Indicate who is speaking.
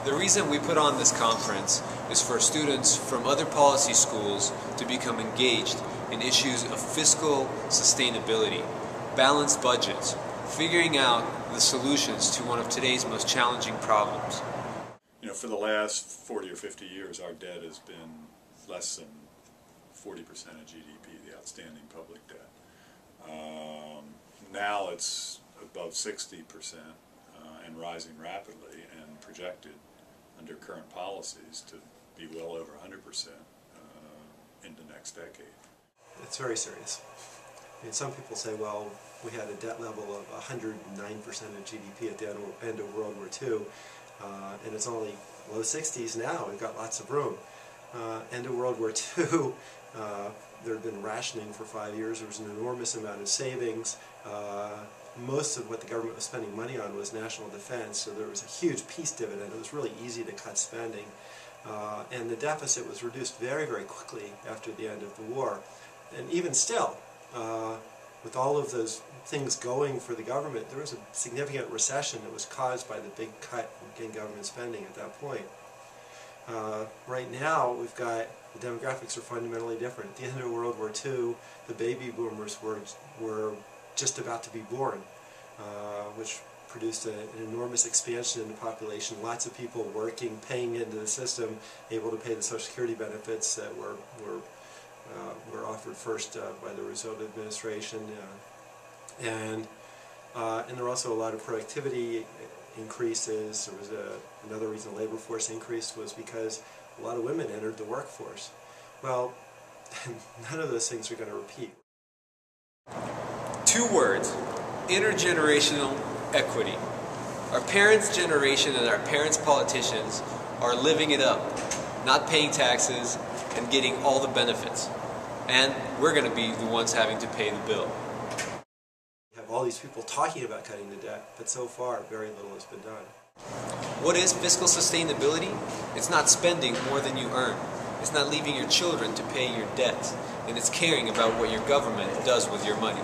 Speaker 1: The reason we put on this conference is for students from other policy schools to become engaged in issues of fiscal sustainability, balanced budgets, figuring out the solutions to one of today's most challenging problems.
Speaker 2: You know, for the last 40 or 50 years, our debt has been less than 40% of GDP, the outstanding public debt. Now it's above 60% and rising rapidly, and projected under current policies to be well over 100% in the next decade.
Speaker 3: It's very serious. I mean, some people say, well, we had a debt level of 109% of GDP at the end of World War II, and it's only low 60s now. We've got lots of room. End of World War II, there had been rationing for 5 years. There was an enormous amount of savings. Most of what the government was spending money on was national defense, so there was a huge peace dividend. It was really easy to cut spending. And the deficit was reduced very, very quickly after the end of the war. And even still, with all of those things going for the government, there was a significant recession that was caused by the big cut in government spending at that point. Right now, we've got, the demographics are fundamentally different. At the end of World War II, the baby boomers were just about to be born, which produced an enormous expansion in the population. Lots of people working, paying into the system, able to pay the Social Security benefits that were offered first by the Roosevelt administration, and there were also a lot of productivity increases. There was another reason the labor force increased was because a lot of women entered the workforce. Well, none of those things are going to repeat.
Speaker 1: 2 words: intergenerational equity. Our parents' generation and our parents' politicians are living it up, not paying taxes and getting all the benefits. And we're going to be the ones having to pay the bill.
Speaker 3: You have all these people talking about cutting the debt, but so far very little has been done.
Speaker 1: What is fiscal sustainability? It's not spending more than you earn. It's not leaving your children to pay your debts. And it's caring about what your government does with your money.